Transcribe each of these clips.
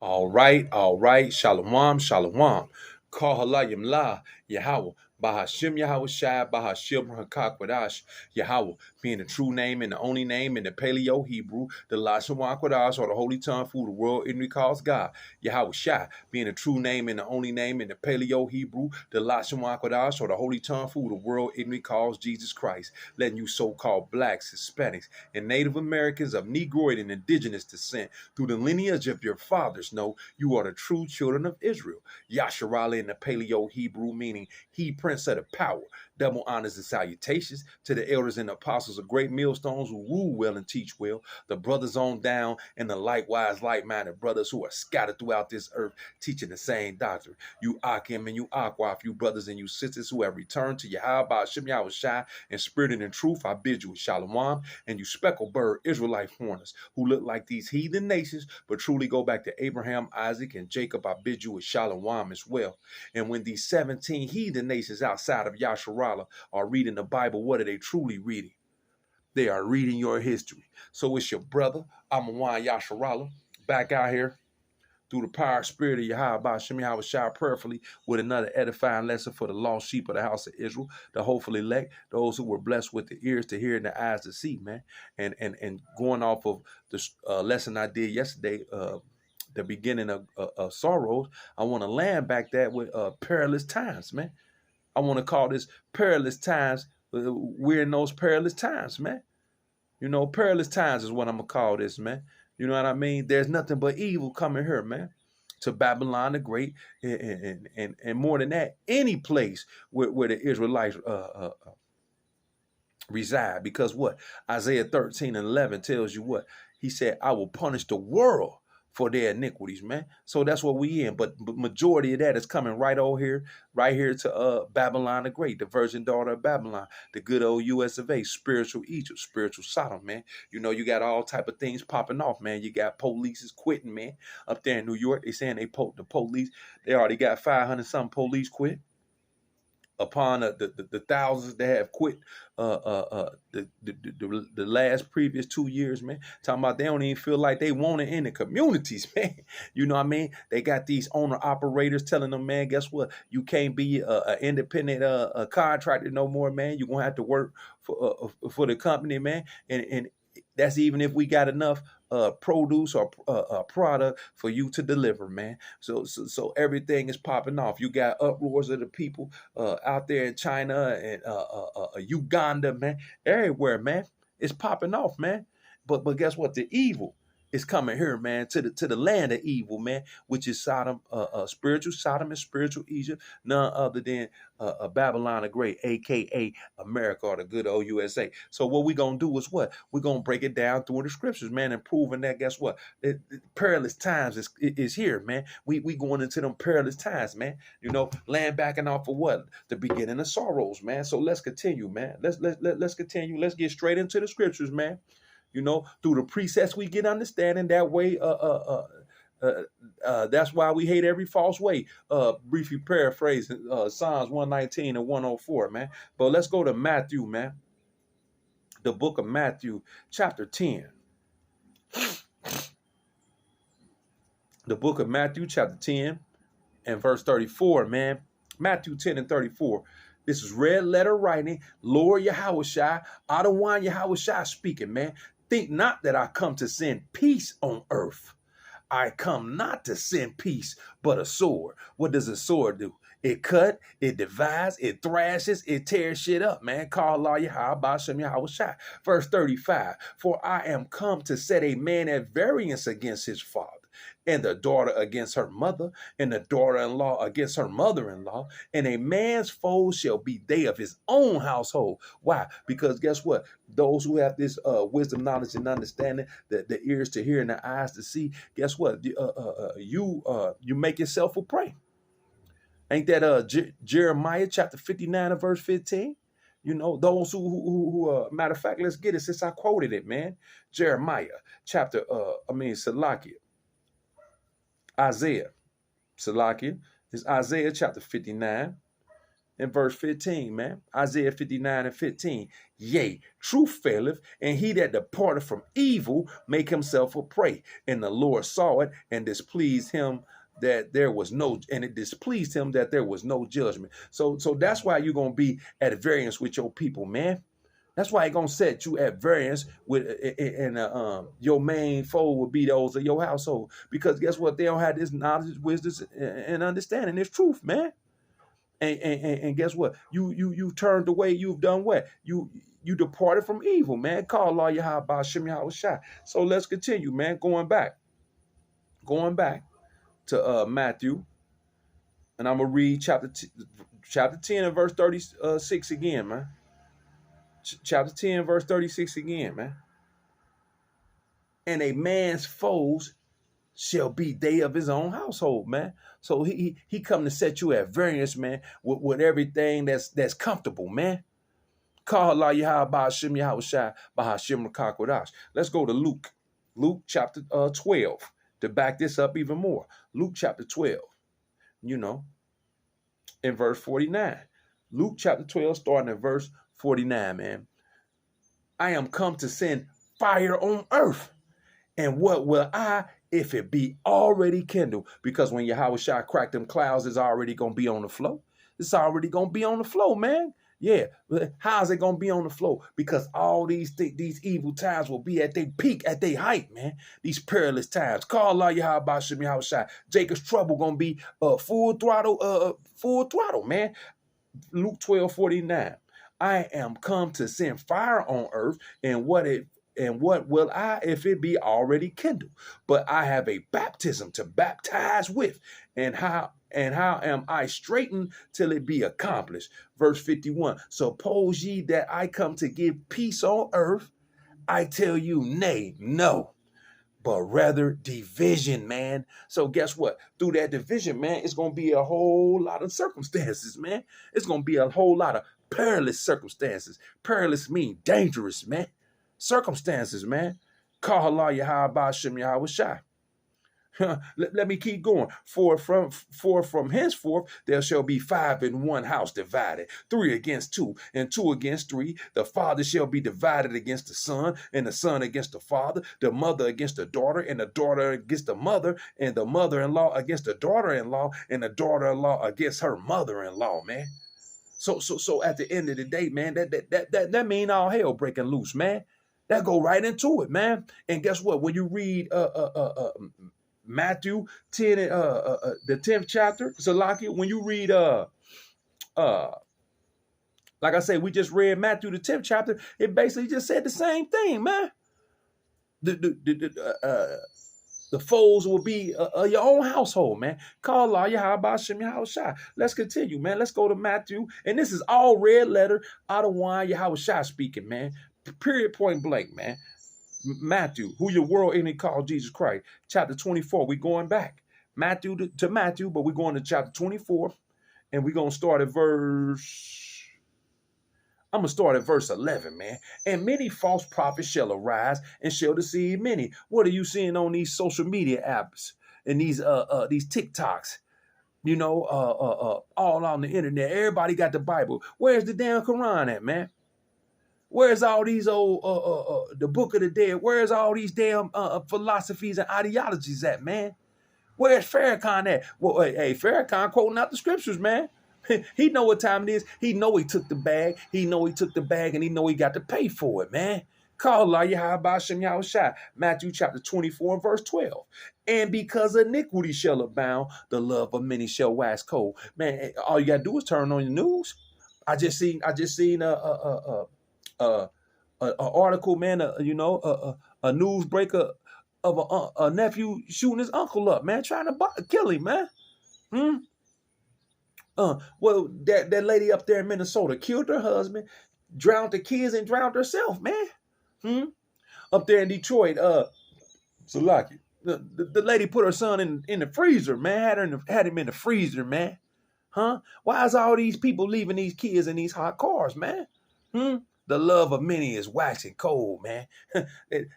All right. Shalom, shalom. Call halayim la, Yahweh. Bahashim Yahweh Shai, Bahashim Hakakwadash, Yahweh, being the true name and the only name in the Paleo Hebrew, the Lashon Wakwadash, or the holy tongue for the world in calls God. Yahweh Shai, being the true name and the only name in the Paleo Hebrew, the Lashon Wakwadash, or the holy tongue for the world in calls Jesus Christ. Letting you so-called blacks, Hispanics, and Native Americans of Negroid and indigenous descent through the lineage of your fathers know you are the true children of Israel. Yasharala in the Paleo Hebrew, meaning he prince of the power. Double honors and salutations to the elders and apostles of great millstones who rule well and teach well, the brothers on down, and the likewise like-minded brothers who are scattered throughout this earth teaching the same doctrine. You Akim and you Akwaf, you brothers and you sisters who have returned to Yahweh Shem Yahweh Shai in spirit and in truth, I bid you a shalom. And you speckled bird Israelite foreigners who look like these heathen nations but truly go back to Abraham, Isaac, and Jacob, I bid you a shalom as well. And when these 17 heathen nations outside of Yasharallah are reading the Bible, what are they truly reading? They are reading your history. So it's your brother, Amawan Yasharallah, back out here through the power and spirit of Yahweh, Shem Yahweh Shai, prayerfully with another edifying lesson for the lost sheep of the house of Israel, the hopefully elect, those who were blessed with the ears to hear and the eyes to see, man. And going off of the lesson I did yesterday, the beginning of sorrows, I want to land back that with perilous times, man. I want to call this perilous times. We're in those perilous times, man. You know, perilous times is what I'm going to call this, man. You know what I mean? There's nothing but evil coming here, man. To Babylon the Great, and more than that, any place where the Israelites reside. Because what? Isaiah 13 and 11 tells you what? He said, I will punish the world for their iniquities, man. So that's what we in. But majority of that is coming right here to Babylon the Great, the virgin daughter of Babylon, the good old US of A, spiritual Egypt, spiritual Sodom, man. You know, you got all type of things popping off, man. You got police is quitting, man. Up there in New York, they saying the police, they already got 500 something police upon the thousands that have quit the last previous 2 years, man. Talking about they don't even feel like they want it in the communities, man. You know what I mean? They got these owner operators telling them, man, guess what? You can't be an independent contractor no more, man. You're gonna have to work for the company, man. And that's even if we got enough produce or product for you to deliver, man. So everything is popping off. You got uproars of the people out there in China and Uganda, man. Everywhere, man. It's popping off, man. But guess what? The evil is coming here, man, to the land of evil, man, which is Sodom, spiritual Sodom and spiritual Egypt, none other than Babylon the Great, aka America or the good old USA. So what we gonna do is what? We're gonna break it down through the scriptures, man, and proving that guess what? Perilous times is here, man. We going into them perilous times, man. You know, land backing off of what? The beginning of sorrows, man. So let's continue, man. Let's continue. Let's get straight into the scriptures, man. You know, through the precepts we get understanding that way. That's why we hate every false way. Briefly paraphrase Psalms 119 and 104, man. But let's go to Matthew, man. The book of Matthew, chapter 10. The book of Matthew, chapter 10 and verse 34, man. Matthew 10 and 34. This is red letter writing. Lord Yahweh Shai, Adawan Yahweh Shai speaking, man. Think not that I come to send peace on earth. I come not to send peace, but a sword. What does a sword do? It cut, it divides, it thrashes, it tears shit up, man. Call Allah Yahweh Shem Yahweh Shai. Verse 35. For I am come to set a man at variance against his father, and the daughter against her mother, and the daughter-in-law against her mother-in-law, and a man's foes shall be they of his own household. Why? Because guess what? Those who have this wisdom, knowledge, and understanding, the ears to hear and the eyes to see, guess what? You make yourself a prey. Ain't that Jeremiah chapter 59 and verse 15? You know, those who matter of fact, let's get it since I quoted it, man. Jeremiah chapter, Salakia. Isaiah, Salakia, is Isaiah chapter 59 In verse 15, man. Isaiah 59 and 15. Yea, truth faileth, and he that departed from evil make himself a prey. And the Lord saw it and displeased him that there was no, and it displeased him that there was no judgment. So that's why you're gonna be at variance with your people, man. That's why it's gonna set you at variance with, and your main foe will be those of your household. Because guess what? They don't have this knowledge, wisdom, and understanding. This truth, man. And guess what? You turned away. You've done what? You departed from evil, man. Call Allah Yahweh Ba'Shem Yahweh Shai. So let's continue, man. Going back to Matthew, and I'm gonna read chapter 10 and verse 36 again, man. Chapter 10, verse 36 again, man. And a man's foes shall be they of his own household, man. So he come to set you at variance, man, with everything that's comfortable, man. Call Allah Yahweh Ba'Shem Yahweh Shai Ba'Hashem Rakakwadash. Let's go to Luke. Luke chapter 12 to back this up even more. Luke chapter 12, in verse 49. Luke chapter 12, starting at verse 49, man. I am come to send fire on earth. And what will I if it be already kindled? Because when Yahweh Shai crack them clouds, it's already going to be on the flow. It's already going to be on the flow, man. Yeah. How's it going to be on the flow? Because all these evil times will be at their peak, at their height, man. These perilous times. Call Allah Yahweh Ba'Shem Yahweh Shai. Jacob's trouble going to be full throttle, man. Luke 12:49. I am come to send fire on earth, and what will I if it be already kindled? But I have a baptism to baptize with, and how am I straitened till it be accomplished? Verse 51. Suppose ye that I come to give peace on earth? I tell you, nay, no, but rather division, man. So guess what? Through that division, man, it's going to be a whole lot of circumstances, man. It's going to be a whole lot of perilous circumstances. Perilous mean dangerous, man. Circumstances, man. Call Allah Yahweh Ba'Shem Yahweh Shai. Let me keep going. For from henceforth there shall be 5 in one house divided, 3 against 2, and 2 against 3. The father shall be divided against the son, and the son against the father, the mother against the daughter, and the daughter against the mother, and the mother-in-law against the daughter-in-law, and the daughter-in-law against her mother-in-law, man. So at the end of the day, man, that mean all hell breaking loose, man. That go right into it, man. And guess what? When you read Matthew 10, the 10th chapter, Salakia, when you read, like I say, we just read Matthew, the 10th chapter, it basically just said the same thing, man. The foes will be your own household, man. Call Allah Yahweh Ba'Shem Yahweh Shai. Let's continue, man. Let's go to Matthew. And this is all red letter out of wine Yahweh Shai speaking, man. Period, point blank, man. Matthew, who your world enemy called Jesus Christ. Chapter 24, we going back. Matthew to Matthew, but we're going to chapter 24, and we're going to start at I'm going to start at verse 11, man. And many false prophets shall arise and shall deceive many. What are you seeing on these social media apps and these TikToks? All on the internet. Everybody got the Bible. Where's the damn Quran at, man? Where's all these old, the Book of the Dead? Where's all these damn philosophies and ideologies at, man? Where's Farrakhan at? Well, hey, Farrakhan quoting out the scriptures, man. He know what time it is. He know he took the bag. He know he took the bag, and he know he got to pay for it, man. Call Allah Yahweh Ba'Shem Yahweh Shai. Matthew chapter 24 and verse 12. And because iniquity shall abound, the love of many shall wax cold. Man, all you got to do is turn on your news. I just seen an article, man, a newsbreaker of a nephew shooting his uncle up, man, trying to kill him, man. Well, that lady up there in Minnesota killed her husband, drowned the kids, and drowned herself, man. Up there in Detroit, Salaki, the lady put her son in the freezer, man, had him in the freezer, man. Why is all these people leaving these kids in these hot cars, man? The love of many is waxing cold, man.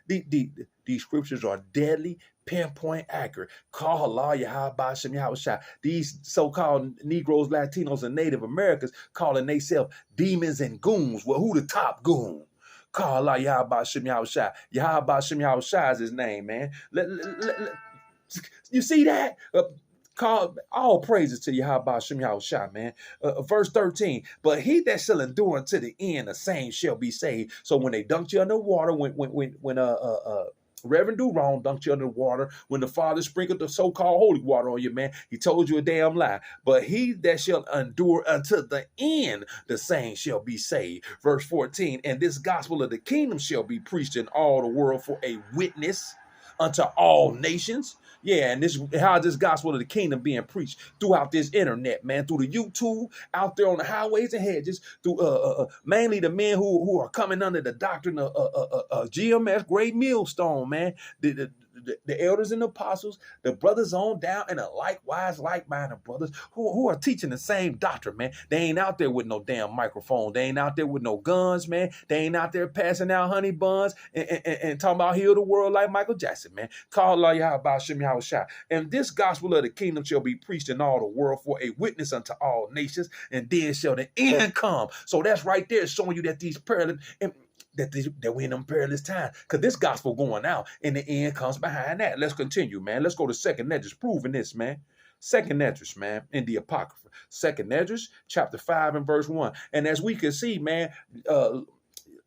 These scriptures are deadly, pinpoint accurate. Call Allah Yahweh Bashem Yahweh. These so-called Negroes, Latinos, and Native Americans calling themselves demons and goons. Well, who the top goon? Call Allah Yahweh Bashem Yahweh. Yahweh Bashem Yahweh is his name, man. You see that? Call all praises to Yahweh Hashem Yahushua, man. Verse 13. But he that shall endure unto the end, the same shall be saved. So when they dunked you underwater, when Reverend Durong dunked you underwater, when the Father sprinkled the so-called holy water on you, man, he told you a damn lie. But he that shall endure unto the end, the same shall be saved. Verse 14. And this gospel of the kingdom shall be preached in all the world for a witness unto all nations. Yeah, and this how this gospel of the kingdom being preached throughout this internet, man, through the YouTube, out there on the highways and hedges, through mainly the men who are coming under the doctrine of GMS, Great Millstone, man, the elders and the apostles, the brothers on down, and the likewise like-minded brothers who are teaching the same doctrine, man. They ain't out there with no damn microphone. They ain't out there with no guns, man. They ain't out there passing out honey buns and talking about heal the world like Michael Jackson, man. Call Allah Yahweh Shem Yahushua. And this gospel of the kingdom shall be preached in all the world for a witness unto all nations, and then shall the end come. So that's right there showing you that these perilous that we in them perilous times, because this gospel going out and the end comes behind that. Let's continue, man. Let's go to Second Esdras, proving this, man. Second Esdras, man, in the Apocrypha. Second Esdras, chapter 5 and verse 1. And as we can see, man, out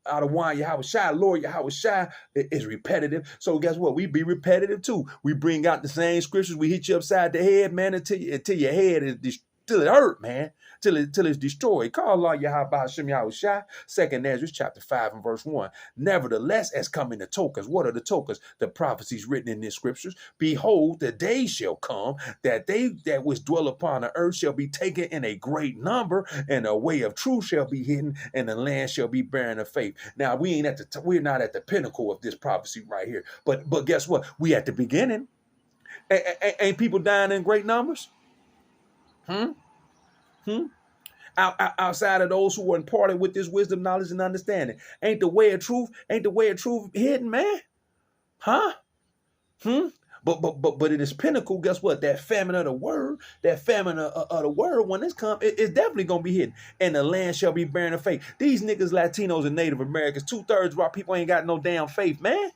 of one Yahweh Shai, Lord Yahweh Shai is repetitive. So guess what? We be repetitive too. We bring out the same scriptures. We hit you upside the head, man, until your head is till it hurt, man. Till it's destroyed. Call Allah Yahweh Hashem Yahushua. Second Esdras chapter 5 and verse 1. Nevertheless, as coming the tokens. What are the tokens? The prophecies written in these scriptures. Behold, the day shall come that they that which dwell upon the earth shall be taken in a great number, and the way of truth shall be hidden, and the land shall be barren of faith. Now we're not at the pinnacle of this prophecy right here. But guess what? We at the beginning. Ain't people dying in great numbers? Outside of those who were imparted with this wisdom, knowledge, and understanding. Ain't the way of truth hidden, man? But in its pinnacle, guess what? That famine of the word, when this comes, it's definitely gonna be hidden. And the land shall be barren of faith. These niggas, Latinos and Native Americans, 2/3 of our people ain't got no damn faith, man.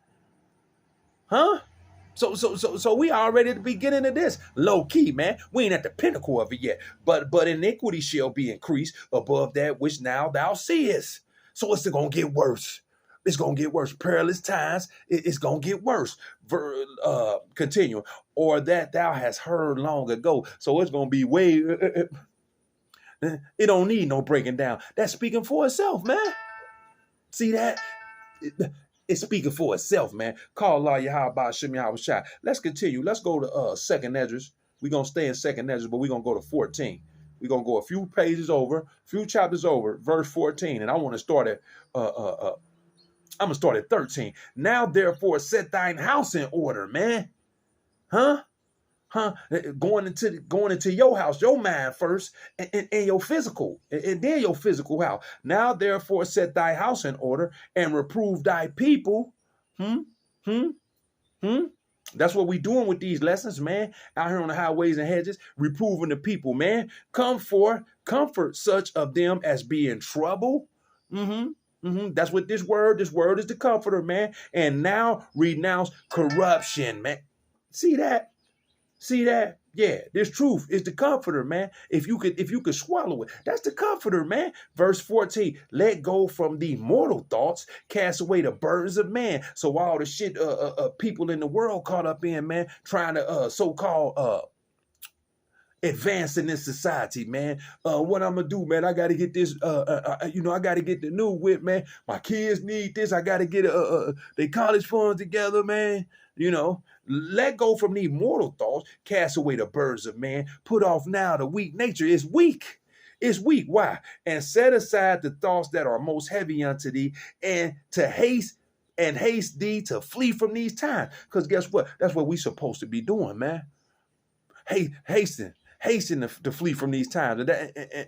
So we already at the beginning of this. Low key, man. We ain't at the pinnacle of it yet. But iniquity shall be increased above that which now thou seest. So it's gonna get worse. It's gonna get worse. Perilous times, it's gonna get worse. Continue. Or that thou hast heard long ago. So it's gonna be way it don't need no breaking down. That's speaking for itself, man. See that? It's speaking for itself, man. Call Allah Yahweh Shem Yahweh. Let's continue. Let's go to Second Esdras. We're going to stay in Second Esdras, but we're going to go to 14. We're going to go a few pages over, a few chapters over, verse 14. And I want to start at, I'm going to start at 13. Now, therefore, set thine house in order, man. Going into your house, your mind first, and your physical, and then your physical house. Now, therefore, set thy house in order and reprove thy people. That's what we doing with these lessons, man. Out here on the highways and hedges, reproving the people, man. Come forth, comfort such of them as be in trouble. That's what this word is the comforter, man. And now renounce corruption, man. See that? Yeah, this truth is the comforter, man. If you could swallow it, that's the comforter, man. Verse 14, let go from the mortal thoughts, cast away the burdens of man. So all the shit people in the world caught up in, man, trying to so-called advance in this society, man. What I'm gonna do, man? I gotta get this. I gotta get the new whip, man. My kids need this. I gotta get they college funds together, man. Let go from the mortal thoughts, cast away the burdens of man, put off now the weak nature. It's weak. Why? And set aside the thoughts that are most heavy unto thee, and to haste thee to flee from these times. Because guess what? That's what we supposed to be doing, man. Hasten. Hasten to flee from these times.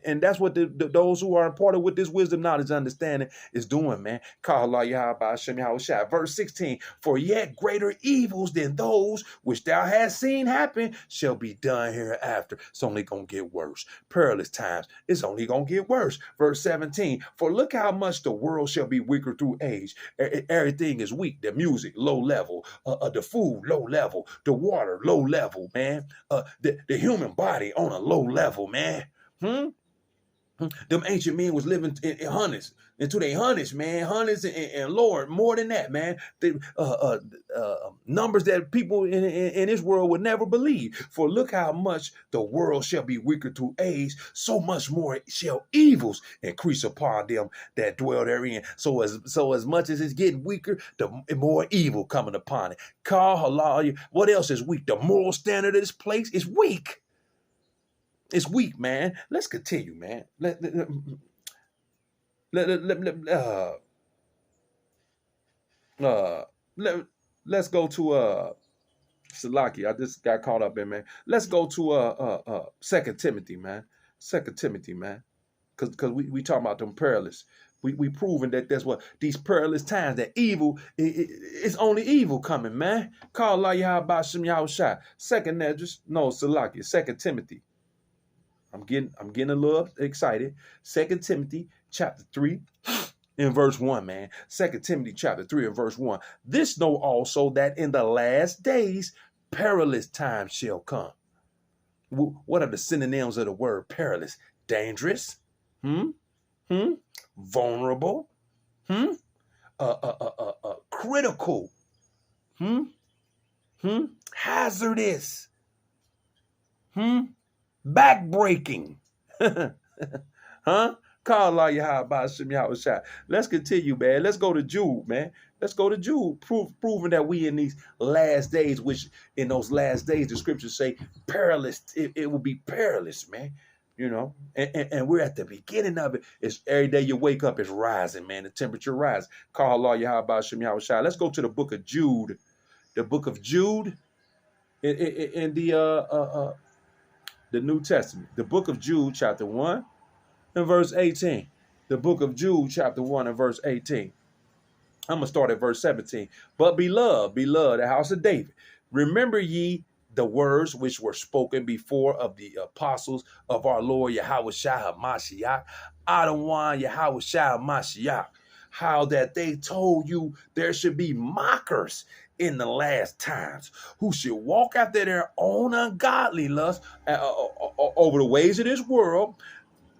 And that's what those who are imparted with this wisdom, knowledge, understanding is doing, man. Verse 16, for yet greater evils than those which thou hast seen happen shall be done hereafter. It's only going to get worse. Perilous times. It's only going to get worse. Verse 17, for look how much the world shall be weaker through age. Everything is weak. The music, low level. The food, low level. The water, low level, man. The human body on a low level, man. Them ancient men was living in hundreds, into their hundreds, man, hundreds and Lord, more than that, man. The numbers that people in this world would never believe. For look how much the world shall be weaker through age, so much more shall evils increase upon them that dwell therein. So as much as it's getting weaker, the more evil coming upon it. What else is weak? The moral standard of this place is weak. It's weak, man. Let's continue, man. Let's go to Salaki. I just got caught up in, man. Let's go to 2 Timothy, man. 2 Timothy, man. Because we talking about them perilous. We proving that that's what these perilous times, that evil, it's only evil coming, man. Call Allah Yahweh Shem Yahushua. Salaki, 2 Timothy. I'm getting a little excited. 2 Timothy chapter 3 and verse 1, man. 2 Timothy chapter 3 and verse 1. This know also that in the last days perilous times shall come. What are the synonyms of the word perilous? Dangerous, vulnerable, critical, hazardous, backbreaking. Huh? Call Allah Yahweh Shem Yahushua. Let's continue, man. Let's go to Jude, man. Let's go to Jude, proving that we in these last days, which in those last days, the scriptures say perilous. It will be perilous, man. You know, and we're at the beginning of it. It's every day you wake up, it's rising, man. The temperature rises. Call Allah Yahweh Shem Yahushua. Let's go to the book of Jude. The book of Jude in the New Testament. The book of Jude, chapter 1 and verse 18. The book of Jude, chapter 1 and verse 18. I'm going to start at verse 17. But beloved, the house of David, remember ye the words which were spoken before of the apostles of our Lord Yahushua HaMashiach, Adawan Yahushua HaMashiach, how that they told you there should be mockers in the last times, who should walk after their own ungodly lust over the ways of this world.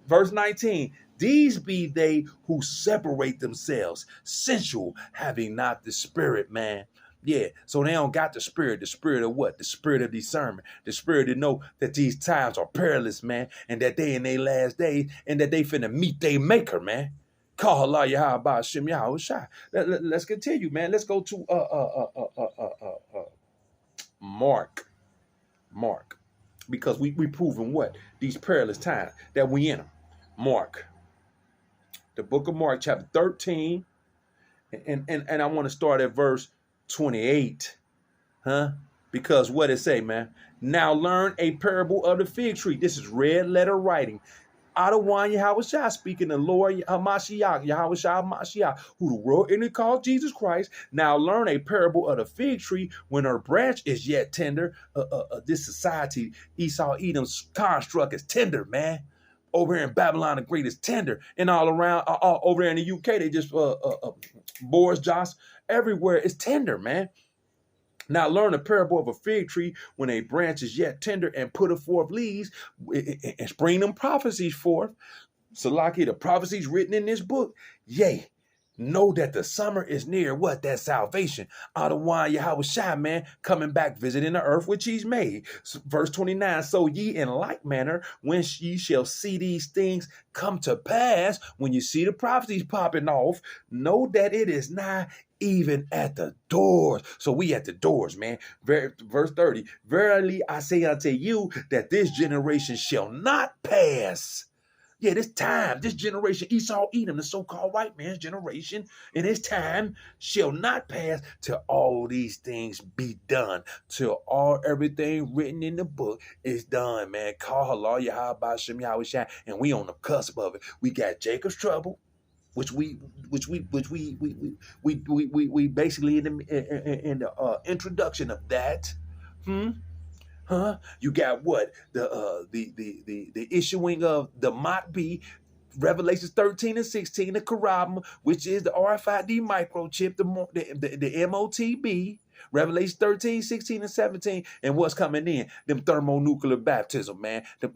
Verse 19, these be they who separate themselves, sensual, having not the spirit, man. Yeah, so they don't got the spirit. The spirit of what? The spirit of discernment. The spirit to know that these times are perilous, man, and that they in their last days, and that they finna meet their maker, man. Call Allah Yahweh Shem Yahushua. Let's continue, man. Let's go to Mark, because we proving what? These perilous times that we in them. Mark, the book of Mark, chapter 13, and I want to start at verse 28, because what it say, man? Now learn a parable of the fig tree. This is red letter writing. Adawan Yahushua speaking, the Lord Hamashiach, Yahushua Hamashiach, who the world in it called Jesus Christ. Now learn a parable of the fig tree when her branch is yet tender. This society, Esau Edom's construct is tender, man. Over here in Babylon, the Great is tender, and all around, over there in the UK, they just Boris Johnson, everywhere is tender, man. Now learn a parable of a fig tree when a branch is yet tender and putteth forth leaves, and bring them prophecies forth. Salaki, the prophecies written in this book. Yea, know that the summer is near. What? That salvation. Adawan Yahushua, man, coming back, visiting the earth which he's made. Verse 29, so ye in like manner, when ye shall see these things come to pass, when you see the prophecies popping off, know that it is nigh, even at the doors. So we at the doors, man. Verse 30, verily I say unto you that this generation shall not pass Yeah, this time, this generation, Esau, Edom, the so-called white man's generation, in his time shall not pass till all these things be done, till everything written in the book is done, man. Call Allah, Yahweh, Shem, Yahweh, Shai, and we on the cusp of it. We got Jacob's trouble, which we basically in the introduction of that. Huh? You got what? The issuing of the Mach-B, Revelations 13 and 16, the Karabma, which is the RFID microchip, the MOTB, Revelation 13, 16, and 17, and what's coming in? Them thermonuclear baptism, man. Them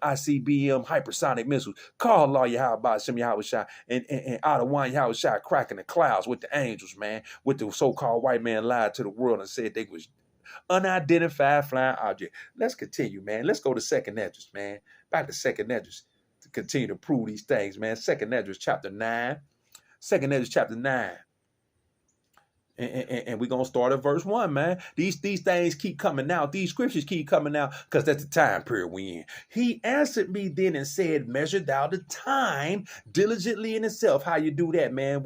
ICBM hypersonic missiles. Call Allah Yahweh Shem Yahweh Shai and out of one Yahweh Shai cracking the clouds with the angels, man. With the so-called white man lied to the world and said they was unidentified flying object. Let's continue, man. Let's go to Second Esdras, man. Back to Second Esdras to continue to prove these things, man. Second Esdras chapter 9. Second Esdras chapter 9. And we're going to start at verse 1, man. These things keep coming out. These scriptures keep coming out because that's the time period we in. He answered me then and said, measure thou the time diligently in itself. How you do that, man,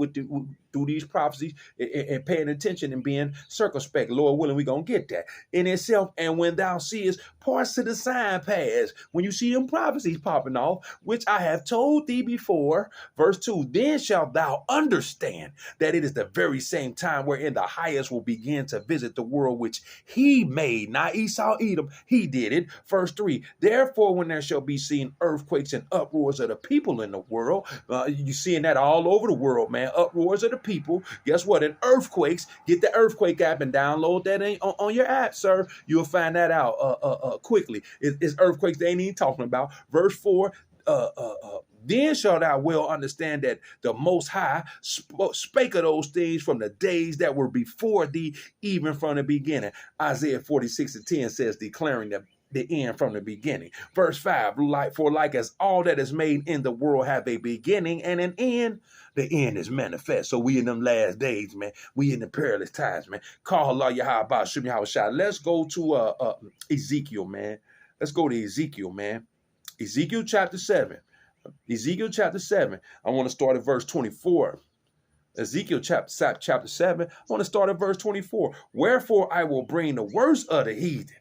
through these prophecies and paying attention and being circumspect. Lord willing, we're going to get that in itself. And when thou seest parts of the sign pass, when you see them prophecies popping off, which I have told thee before, verse 2, then shalt thou understand that it is the very same time wherein the highest will begin to visit the world which he made, not Esau, Edom, he did it. Verse 3, therefore when there shall be seen earthquakes and uproars of the people in the world, you seeing that all over the world, man, uproars of the people. Guess what? In earthquakes, get the earthquake app and download that on your app, sir. You'll find that out quickly. It's earthquakes they ain't even talking about. Verse 4, then shalt thou well understand that the Most High spake of those things from the days that were before thee, even from the beginning. Isaiah 46 and 10 says, declaring the end from the beginning. Verse 5, like as all that is made in the world have a beginning and an end, the end is manifest. So we in them last days, man. We in the perilous times, man. Call Allah Yahweh Shem Yahweh Shai. Let's go to Ezekiel, man. Let's go to Ezekiel, man. Ezekiel chapter 7. Ezekiel chapter 7. I want to start at verse 24. Ezekiel chapter 7. I want to start at verse 24. Wherefore I will bring the worst of the heathen.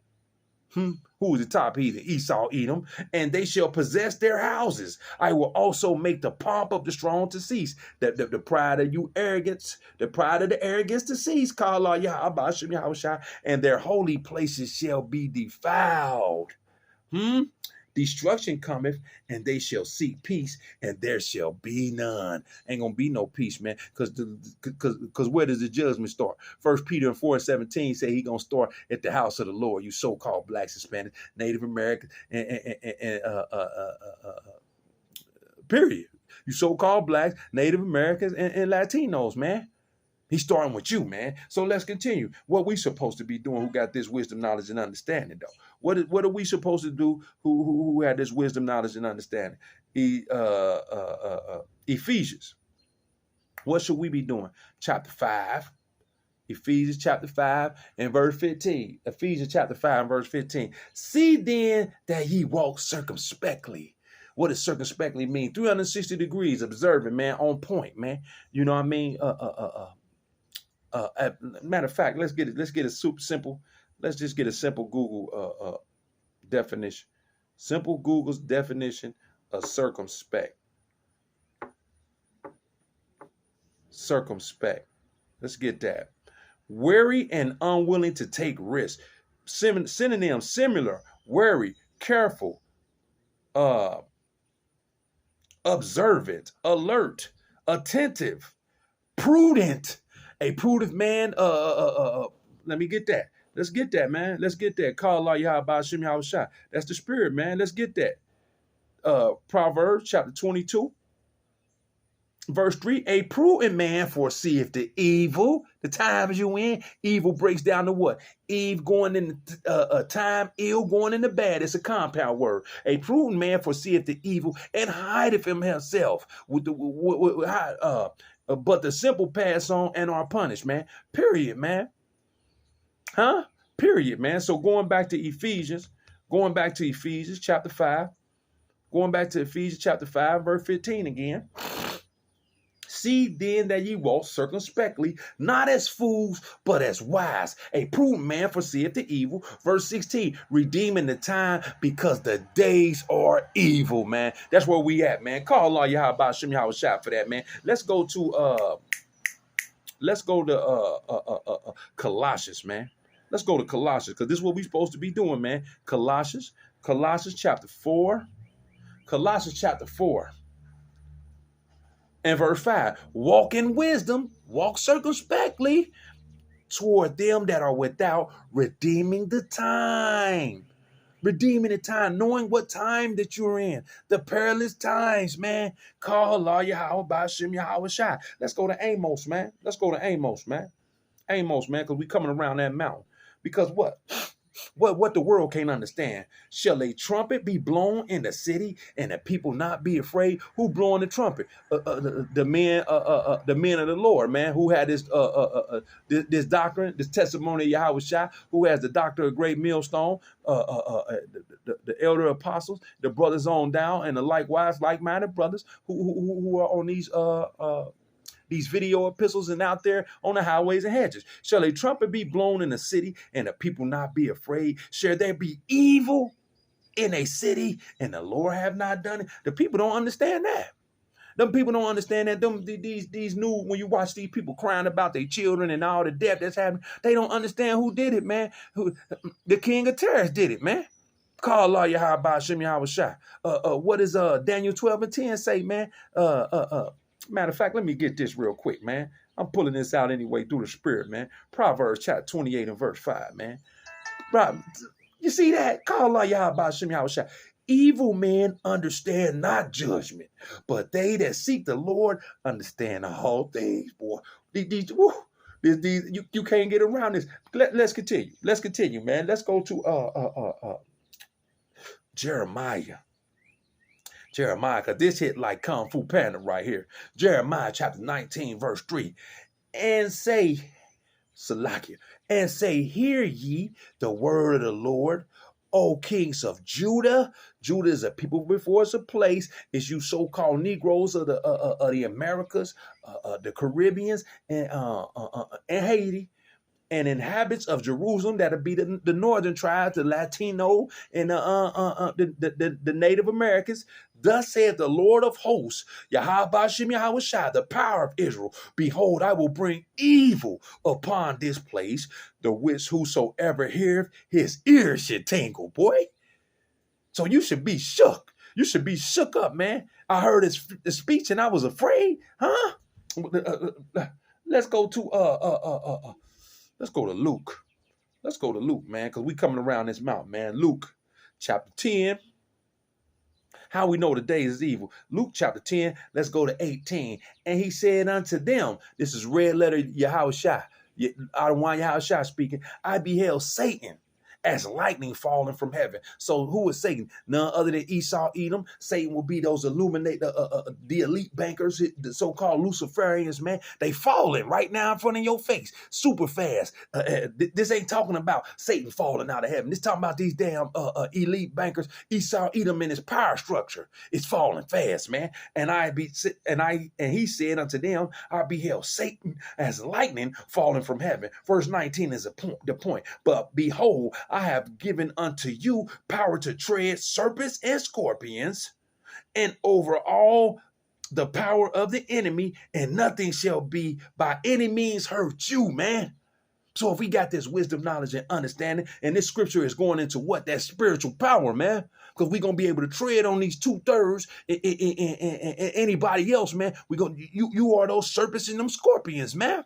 Who is the top heathen? Esau, Edom, and they shall possess their houses. I will also make the pomp of the strong to cease, the pride of you arrogance, the pride of the arrogance to cease. Call Allah Yahweh Shem Yahweh Shai, and their holy places shall be defiled. Destruction cometh, and they shall seek peace, and there shall be none. Ain't gonna be no peace, man. Because where does the judgment start? First Peter 4:17 say he gonna start at the house of the Lord. You so-called blacks, Hispanics, Native Americans, period. You so-called blacks, Native Americans, and Latinos, man. He's starting with you, man. So let's continue. What we supposed to be doing? Who got this wisdom, knowledge, and understanding, though? What are we supposed to do? Who had this wisdom, knowledge, and understanding? Ephesians. What should we be doing? Chapter 5. Ephesians chapter 5 and verse 15. Ephesians chapter 5 and verse 15. See then that ye walk circumspectly. What does circumspectly mean? 360 degrees, observing, man, on point, man. You know what I mean? Matter of fact, let's get a super simple. Let's just get a simple Google definition. Simple Google's definition of circumspect. Circumspect. Let's get that. Wary and unwilling to take risks. Synonym: similar, wary, careful, observant, alert, attentive, prudent. A prudent man, let me get that. Let's get that, man. Let's get that. Call Allah Yahweh Shem Yahweh Shai. That's the spirit, man. Let's get that. Proverbs chapter 22, verse 3. A prudent man foreseeth the evil. The times you in, evil breaks down to what? Eve going in time, ill going into bad. It's a compound word. A prudent man foreseeth the evil and hideth himself but the simple pass on and are punished, man. Period, man. Period, man. So going back to Ephesians chapter 5, Going back to Ephesians chapter 5, verse 15 again. See then that ye walk circumspectly, not as fools, but as wise. A prudent man foreseeth the evil. Verse 16, redeeming the time because the days are evil, man. That's where we at, man. Call Allah Yahweh Shem Yahweh Shah for that, man. Let's go to Colossians, man. Let's go to Colossians, because this is what we're supposed to be doing, man. Colossians chapter 4. Colossians chapter 4. And verse 5, walk in wisdom, walk circumspectly toward them that are without, redeeming the time. Redeeming the time, knowing what time that you're in. The perilous times, man. Call Allah Yahweh by Shem Yahweh Shai. Let's go to Amos, man. Amos, man, because we coming around that mountain. Because what the world can't understand. Shall a trumpet be blown in the city and the people not be afraid? Who blowing the trumpet? The men of the Lord, man, who had this doctrine, this testimony of Yahweh Shai, who has the doctor of great millstone, the elder apostles, the brothers on down, and the likewise like-minded brothers who are on these video epistles and out there on the highways and hedges. Shall a trumpet be blown in the city and the people not be afraid? Shall there be evil in a city and the Lord have not done it? The people don't understand that. Them people don't understand that. These new, when you watch these people crying about their children and all the death that's happening, they don't understand who did it, man. The king of terrorists did it, man. Call Allah Yahweh Shem Yahweh Shai. What does Daniel 12 and 10 say, man? Matter of fact, let me get this real quick, man. I'm pulling this out anyway through the spirit, man. Proverbs chapter 28 and verse 5, man. You see that? Call Allah Yahweh Shem Yahweh Shai. Evil men understand not judgment, but they that seek the Lord understand all things, boy. You can't get around this. Let's continue. Let's continue, man. Let's go to Jeremiah, because this hit like Kung Fu Panda right here. Jeremiah chapter 19, verse 3. And say, Salakia, and say, hear ye the word of the Lord, O kings of Judah. Judah is a people before it's a place. It's you so-called Negroes of the Americas, the Caribbeans, and Haiti. And inhabitants of Jerusalem, that'll be the northern tribes, the Latino, and the Native Americans. Thus saith the Lord of hosts, Yahweh Shem Yahweh Shai, the power of Israel. Behold, I will bring evil upon this place, the which whosoever heareth, his ears should tingle, boy. So you should be shook. You should be shook up, man. I heard his speech and I was afraid, huh? Let's go to Luke. Let's go to Luke, man, because we coming around this mountain, man. Luke chapter 10. How we know the day is evil. Luke chapter 10, let's go to 18. And he said unto them, this is red letter Yahweh Shai, Adonai Yahweh Shai speaking, I beheld Satan as lightning falling from heaven. So who is Satan? None other than Esau, Edom. Satan will be those the elite bankers, the so-called Luciferians, man. They falling right now in front of your face, super fast. This ain't talking about Satan falling out of heaven. This talking about these damn elite bankers, Esau, Edom, and his power structure. It's falling fast, man. And he said unto them, I beheld Satan as lightning falling from heaven. Verse 19 is the point. But behold, I have given unto you power to tread serpents and scorpions, and over all the power of the enemy, and nothing shall be by any means hurt you, man. So if we got this wisdom, knowledge, and understanding, and this scripture is going into what? That spiritual power, man. Because we're going to be able to tread on these 2/3 and anybody else, man. You are those serpents and them scorpions, man.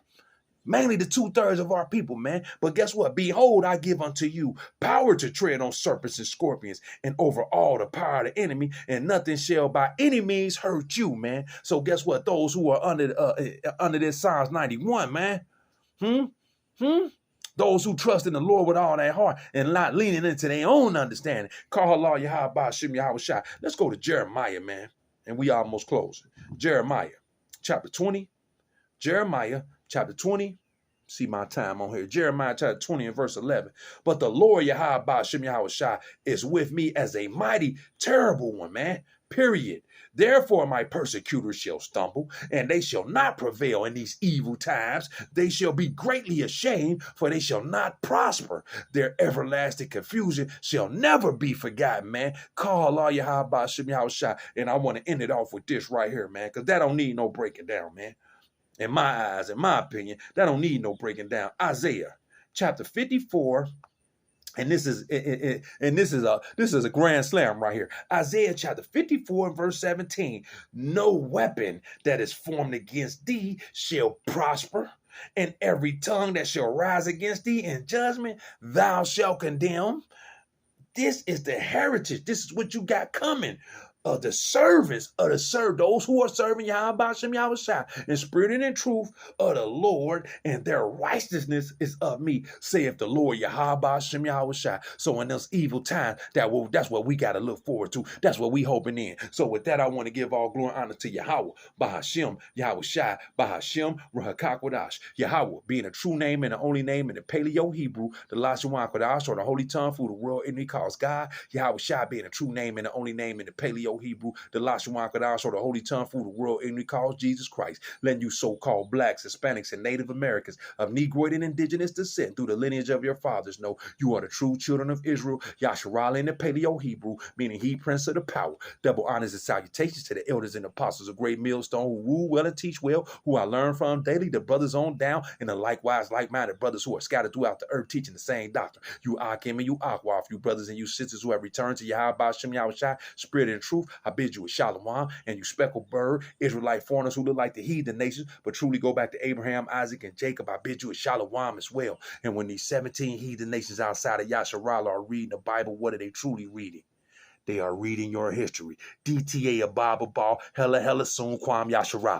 Mainly the 2/3 of our people, man. But guess what? Behold, I give unto you power to tread on serpents and scorpions and over all the power of the enemy, and nothing shall by any means hurt you, man. So guess what? Those who are under this Psalms 91, man. Those who trust in the Lord with all their heart and not leaning into their own understanding. Call Allah Yahweh Shem Yahweh Shai. Let's go to Jeremiah, man. And we almost close. Jeremiah chapter 20. Jeremiah chapter 20 See my time on here. Jeremiah chapter 20 and verse 11. But the Lord Yahweh Ba'ashem Yahweh Shai is with me as a mighty, terrible one, man. Period. Therefore my persecutors shall stumble, and they shall not prevail in these evil times. They shall be greatly ashamed, for they shall not prosper. Their everlasting confusion shall never be forgotten, man. Call Allah Yahweh Ba'ashem Yahweh Shai. And I want to end it off with this right here, man, because that don't need no breaking down, man. In my eyes, in my opinion, that don't need no breaking down. Isaiah chapter 54, and this is a grand slam right here. Isaiah chapter 54 and verse 17. No weapon that is formed against thee shall prosper, and every tongue that shall rise against thee in judgment thou shalt condemn. This is the heritage. This is what you got coming. Of the servants of those who are serving Yahweh Ba'ashem Yahweh Shai in spirit and in truth of the Lord, and their righteousness is of me, saith the Lord Yahweh Ba'ashem Yahweh Shai. So in those evil times, that's what we got to look forward to. That's what we hoping in. So with that, I want to give all glory and honor to Yahweh Ba'ashem Yahweh Shai Ba'ashem Rahakakwadash. Yahweh being a true name and the only name in the Paleo Hebrew, the Lashawan Kodash, or the holy tongue for the world, and he calls God. Yahweh Shai being a true name and the only name in the Paleo Hebrew, the Lashawan Kodash, or the holy tongue for the world, and he calls Jesus Christ. Letting you so-called blacks, Hispanics, and Native Americans of Negroid and indigenous descent through the lineage of your fathers know you are the true children of Israel. Yasharala in the Paleo Hebrew, meaning he prince of the power. Double honors and salutations to the elders and apostles of Great Millstone who rule well and teach well, who I learn from daily, the brothers on down, and the likewise like-minded brothers who are scattered throughout the earth teaching the same doctrine. You Akim and you Aqua, you brothers and you sisters who have returned to Yahweh Ba'ashem Yahweh Shai, spirit and truth, I bid you a shalom, and you speckled bird, Israelite foreigners who look like the heathen nations, but truly go back to Abraham, Isaac, and Jacob, I bid you a shalom as well. And when these 17 heathen nations outside of Yasharala are reading the Bible, what are they truly reading? They are reading your history. DTA a Bible ball, hella soon, Kwam Yasharala.